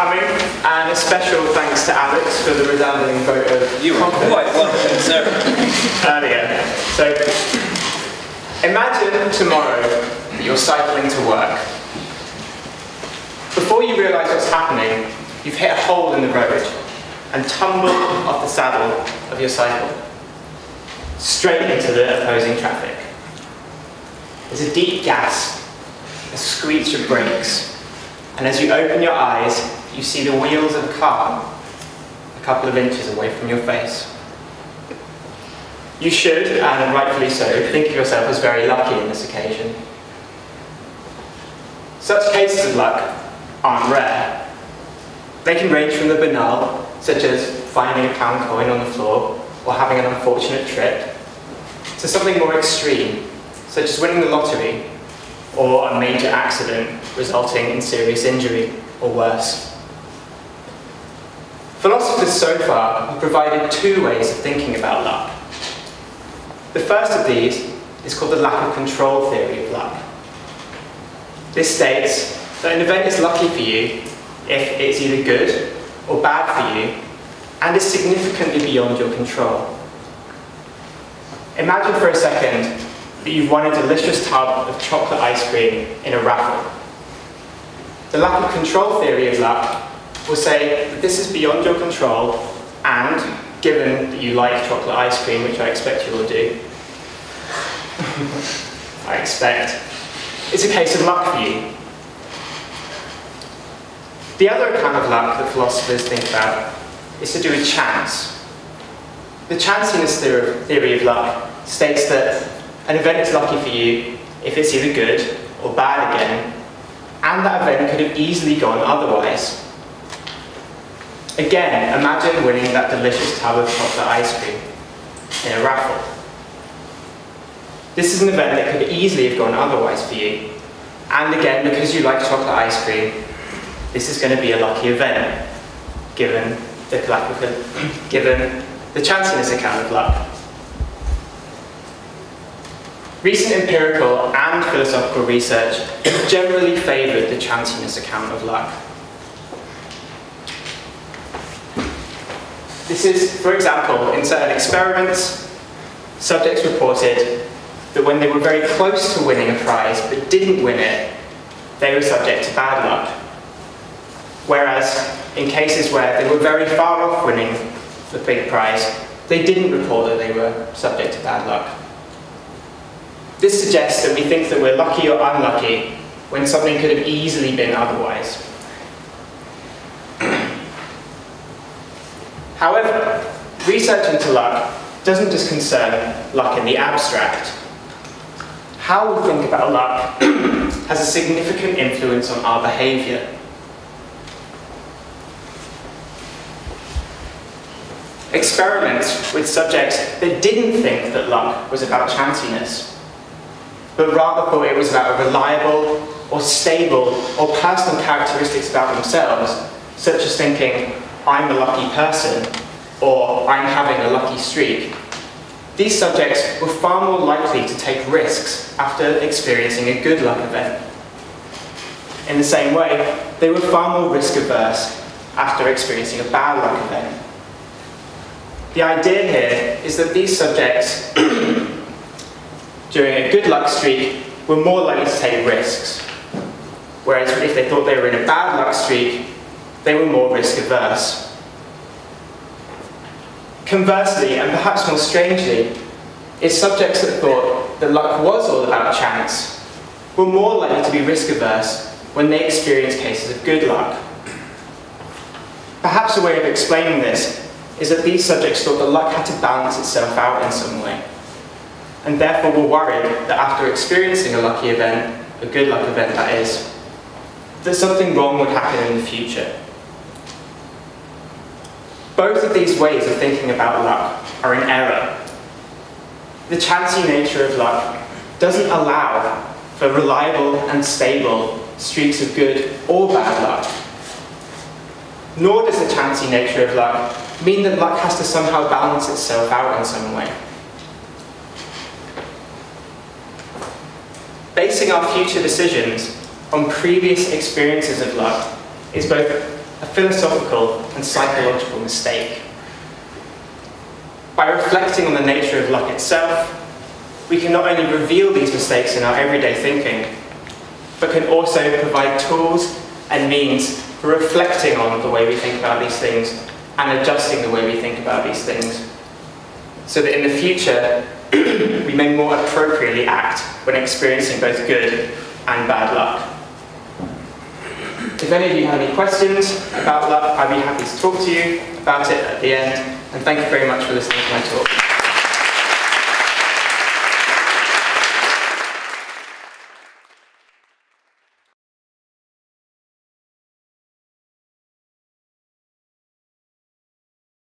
coming, and a special thanks to Alex for the resounding vote of you are quite welcome, sir. Earlier. So, imagine tomorrow that you're cycling to work. Before you realise what's happening, you've hit a hole in the road and tumbled off the saddle of your cycle, straight into the opposing traffic. There's a deep gasp, a screech of brakes, and as you open your eyes, you see the wheels of a car a couple of inches away from your face. You should, and rightfully so, think of yourself as very lucky on this occasion. Such cases of luck aren't rare. They can range from the banal, such as finding a pound coin on the floor or having an unfortunate trip, to something more extreme, such as winning the lottery or a major accident resulting in serious injury or worse. Philosophers so far have provided two ways of thinking about luck. The first of these is called the lack of control theory of luck. This states that an event is lucky for you if it's either good or bad for you and is significantly beyond your control. Imagine for a second that you've won a delicious tub of chocolate ice cream in a raffle. The lack of control theory of luck will say that this is beyond your control and, given that you like chocolate ice cream, which I expect you will do, it's a case of luck for you. The other kind of luck that philosophers think about is to do with chance. The chanciness theory of luck states that an event is lucky for you if it's either good or bad again, and that event could have easily gone otherwise. Again, imagine winning that delicious tub of chocolate ice cream in a raffle. This is an event that could easily have gone otherwise for you, and again, because you like chocolate ice cream, this is going to be a lucky event, given the chanciness account of luck. Recent empirical and philosophical research has generally favoured the chanciness account of luck. This is, for example, in certain experiments, subjects reported that when they were very close to winning a prize but didn't win it, they were subject to bad luck. Whereas in cases where they were very far off winning the big prize, they didn't report that they were subject to bad luck. This suggests that we think that we're lucky or unlucky when something could have easily been otherwise. However, research into luck doesn't just concern luck in the abstract. How we think about luck has a significant influence on our behaviour. Experiments with subjects that didn't think that luck was about chanciness, but rather thought it was about a reliable or stable or personal characteristics about themselves, such as thinking, I'm a lucky person, or I'm having a lucky streak. These subjects were far more likely to take risks after experiencing a good luck event. In the same way, they were far more risk averse after experiencing a bad luck event. The idea here is that these subjects, during a good luck streak, were more likely to take risks, whereas if they thought they were in a bad luck streak, they were more risk averse. Conversely, and perhaps more strangely, is subjects that thought that luck was all about chance were more likely to be risk averse when they experienced cases of good luck. Perhaps a way of explaining this is that these subjects thought that luck had to balance itself out in some way, and therefore were worried that after experiencing a lucky event, a good luck event that is, that something wrong would happen in the future. Both of these ways of thinking about luck are in error. The chancy nature of luck doesn't allow for reliable and stable streaks of good or bad luck. Nor does the chancy nature of luck mean that luck has to somehow balance itself out in some way. Basing our future decisions on previous experiences of luck is both a philosophical and psychological mistake. By reflecting on the nature of luck itself, we can not only reveal these mistakes in our everyday thinking, but can also provide tools and means for reflecting on the way we think about these things and adjusting the way we think about these things, so that in the future we may more appropriately act when experiencing both good and bad luck. If any of you have any questions about luck, I'd be happy to talk to you about it at the end, and thank you very much for listening to my talk.